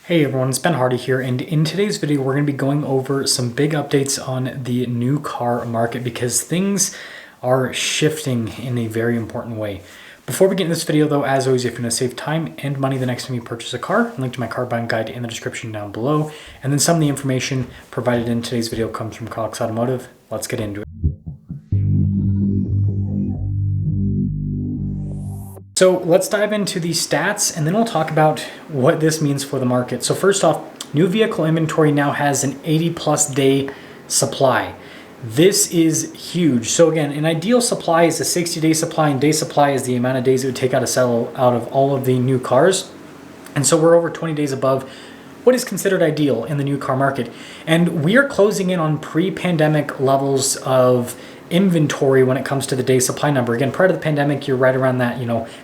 Hey everyone, it's Ben Hardy here, and in today's video we're going to be going over some big updates on the new car market because things are shifting in a very important way. Before we get into this video though, as always, if you want to save time and money the next time you purchase a car, link to my car buying guide in the description down below, and then some of the information provided in today's video comes from Cox Automotive. Let's get into it. So let's dive into the stats and then we'll talk about what this means for the market. So first off, new vehicle inventory now has an 80+ day supply. This is huge. So again, an ideal supply is a 60-day supply, and day supply is the amount of days it would take out to sell out of all of the new cars. And so we're over 20 days above what is considered ideal in the new car market. And we are closing in on pre-pandemic levels of inventory when it comes to the day supply number. Again, prior to the pandemic, you're right around that,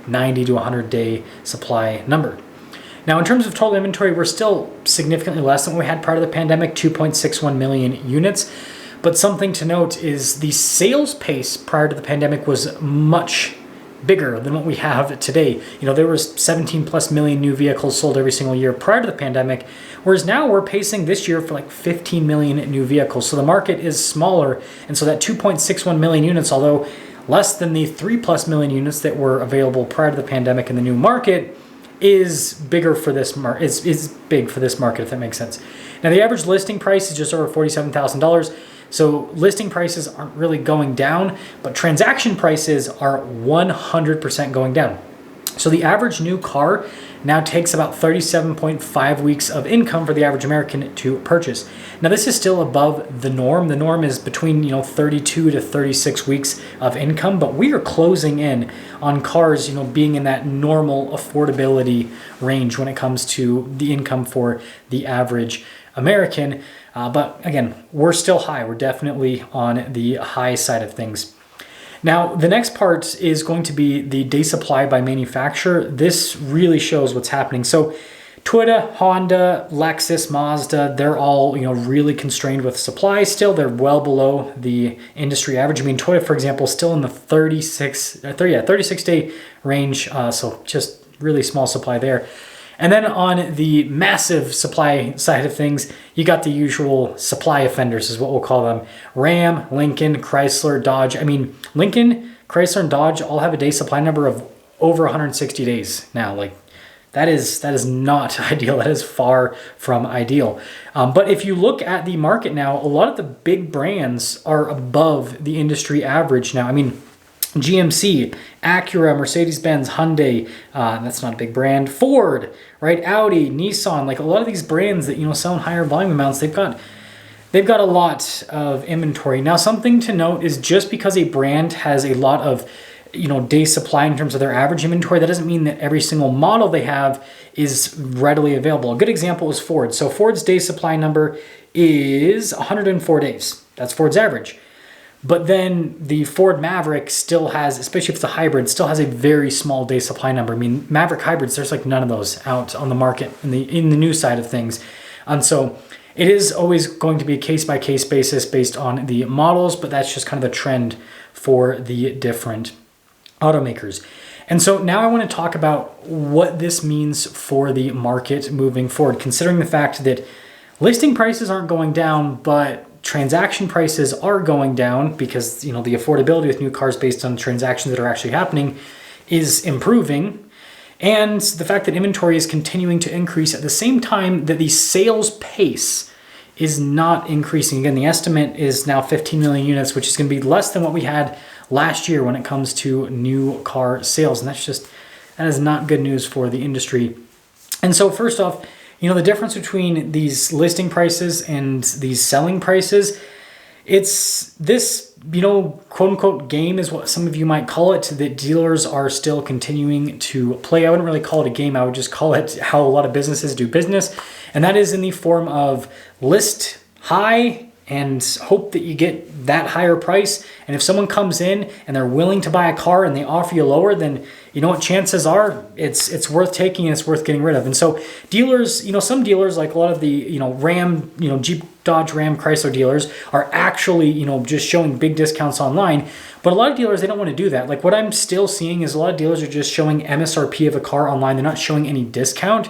90 to 100 day supply number. Now, in terms of total inventory, we're still significantly less than what we had prior to the pandemic, 2.61 million units. But something to note is the sales pace prior to the pandemic was much bigger than what we have today. There was 17+ million new vehicles sold every single year prior to the pandemic, whereas now we're pacing this year for like 15 million new vehicles. So the market is smaller, and so that 2.61 million units, although less than the 3+ million units that were available prior to the pandemic in the new market, is bigger for this market. Is big for this market, if that makes sense. Now, the average listing price is just over $47,000. So listing prices aren't really going down, but transaction prices are 100% going down. So the average new car now takes about 37.5 weeks of income for the average American to purchase. Now, this is still above the norm. The norm is between 32 to 36 weeks of income, but we are closing in on cars being in that normal affordability range when it comes to the income for the average American. But again, we're still high. We're definitely on the high side of things. Now, the next part is going to be the day supply by manufacturer. This really shows what's happening. So Toyota, Honda, Lexus, Mazda, they're all really constrained with supply still. They're well below the industry average. I mean, Toyota, for example, is still in the 36 day range. So just really small supply there. And then on the massive supply side of things, you got the usual supply offenders is what we'll call them. Ram, Lincoln, Chrysler, Dodge. I mean, Lincoln, Chrysler, and Dodge all have a day supply number of over 160 days now. Like, that is not ideal. That is far from ideal. But if you look at the market now, a lot of the big brands are above the industry average now. I mean, GMC, Acura, Mercedes-Benz, Hyundai, that's not a big brand, Ford, right? Audi, Nissan, like a lot of these brands that, sell in higher volume amounts, they've got a lot of inventory. Now, something to note is just because a brand has a lot of, day supply in terms of their average inventory, that doesn't mean that every single model they have is readily available. A good example is Ford. So Ford's day supply number is 104 days. That's Ford's average. But then the Ford Maverick still has, especially if it's a hybrid, still has a very small day supply number. I mean, Maverick hybrids, there's like none of those out on the market in the new side of things. And so it is always going to be a case-by-case basis based on the models, but that's just kind of the trend for the different automakers. And so now I want to talk about what this means for the market moving forward, considering the fact that listing prices aren't going down, but transaction prices are going down because the affordability with new cars based on transactions that are actually happening is improving, and the fact that inventory is continuing to increase at the same time that the sales pace is not increasing. Again, the estimate is now 15 million units, which is going to be less than what we had last year when it comes to new car sales, and that is not good news for the industry. And so first off, the difference between these listing prices and these selling prices, it's this, quote unquote game is what some of you might call it, that dealers are still continuing to play. I wouldn't really call it a game. I would just call it how a lot of businesses do business. And that is in the form of list high and hope that you get that higher price. And if someone comes in and they're willing to buy a car and they offer you lower, then chances are it's worth taking and it's worth getting rid of. And so dealers, some dealers, like a lot of the, Ram, Jeep, Dodge, Ram, Chrysler dealers are actually, just showing big discounts online. But a lot of dealers, they don't want to do that. Like what I'm still seeing is a lot of dealers are just showing MSRP of a car online. They're not showing any discount.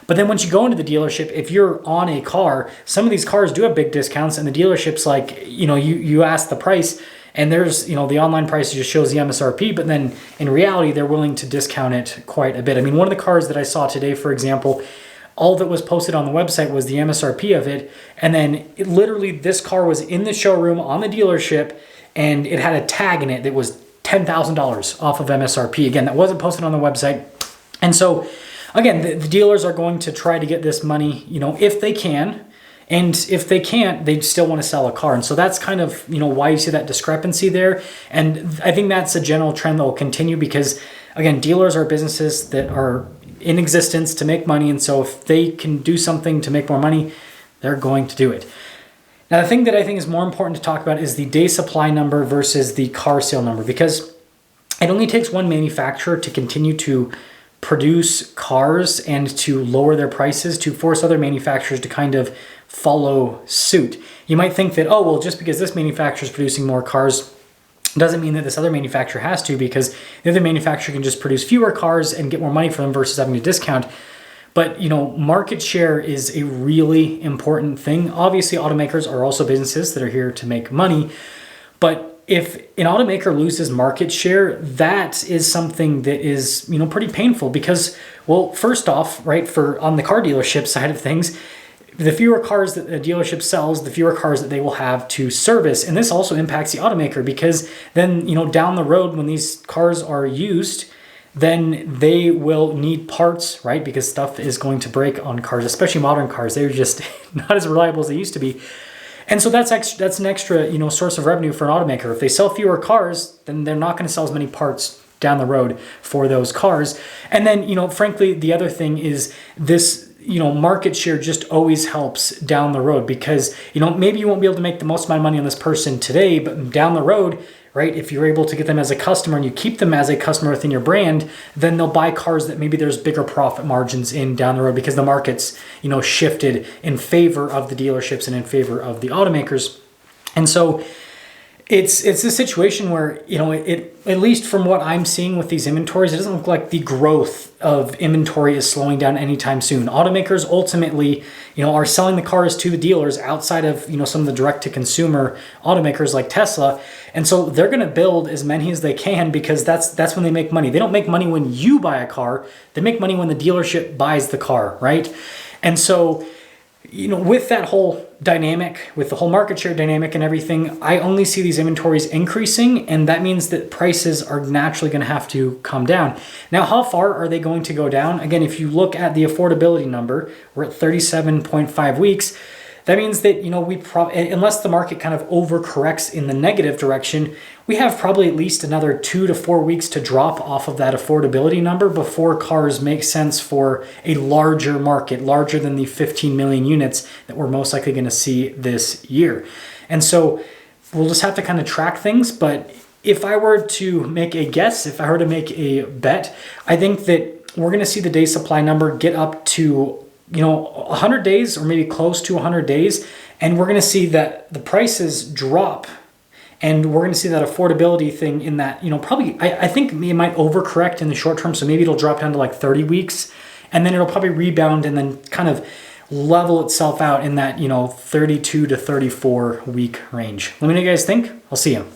But then once you go into the dealership, if you're on a car, some of these cars do have big discounts, and the dealership's like, you ask the price, and there's, the online price just shows the MSRP, but then in reality, they're willing to discount it quite a bit. I mean, one of the cars that I saw today, for example, all that was posted on the website was the MSRP of it. And then literally this car was in the showroom on the dealership, and it had a tag in it that was $10,000 off of MSRP. Again, that wasn't posted on the website. And so again, the dealers are going to try to get this money, if they can. And if they can't, they still want to sell a car. And so that's kind of, why you see that discrepancy there. And I think that's a general trend that will continue because, again, dealers are businesses that are in existence to make money. And so if they can do something to make more money, they're going to do it. Now, the thing that I think is more important to talk about is the day supply number versus the car sale number, because it only takes one manufacturer to continue to produce cars and to lower their prices to force other manufacturers to kind of follow suit. You might think that, just because this manufacturer is producing more cars doesn't mean that this other manufacturer has to, because the other manufacturer can just produce fewer cars and get more money for them versus having to discount. But, market share is a really important thing. Obviously, automakers are also businesses that are here to make money. But if an automaker loses market share, that is something that is, pretty painful because, well, first off, right, on the car dealership side of things, the fewer cars that a dealership sells, the fewer cars that they will have to service. And this also impacts the automaker because then, down the road when these cars are used, then they will need parts, right? Because stuff is going to break on cars, especially modern cars. They're just not as reliable as they used to be. And so that's an extra, source of revenue for an automaker. If they sell fewer cars, then they're not going to sell as many parts down the road for those cars. And then, frankly, the other thing is this, market share just always helps down the road because, maybe you won't be able to make the most amount of money on this person today, but down the road, right, if you're able to get them as a customer and you keep them as a customer within your brand, then they'll buy cars that maybe there's bigger profit margins in down the road because the market's, shifted in favor of the dealerships and in favor of the automakers. And so it's a situation where, at least from what I'm seeing with these inventories, it doesn't look like the growth of inventory is slowing down anytime soon. Automakers ultimately, are selling the cars to the dealers outside of, some of the direct-to-consumer automakers like Tesla. And so they're going to build as many as they can because that's when they make money. They don't make money when you buy a car. They make money when the dealership buys the car, right? And so, with that whole dynamic, with the whole market share dynamic and everything, I only see these inventories increasing, and that means that prices are naturally going to have to come down. Now, how far are they going to go down? Again, if you look at the affordability number, we're at 37.5 weeks. That means that, unless the market kind of overcorrects in the negative direction, we have probably at least another 2 to 4 weeks to drop off of that affordability number before cars make sense for a larger market, larger than the 15 million units that we're most likely going to see this year. And so we'll just have to kind of track things. But if I were to make a guess, if I were to make a bet, I think that we're going to see the day supply number get up to 100 days or maybe close to 100 days. And we're going to see that the prices drop and we're going to see that affordability thing in that, probably, I think it might overcorrect in the short term. So maybe it'll drop down to like 30 weeks and then it'll probably rebound and then kind of level itself out in that, 32 to 34 week range. Let me know what you guys think. I'll see you.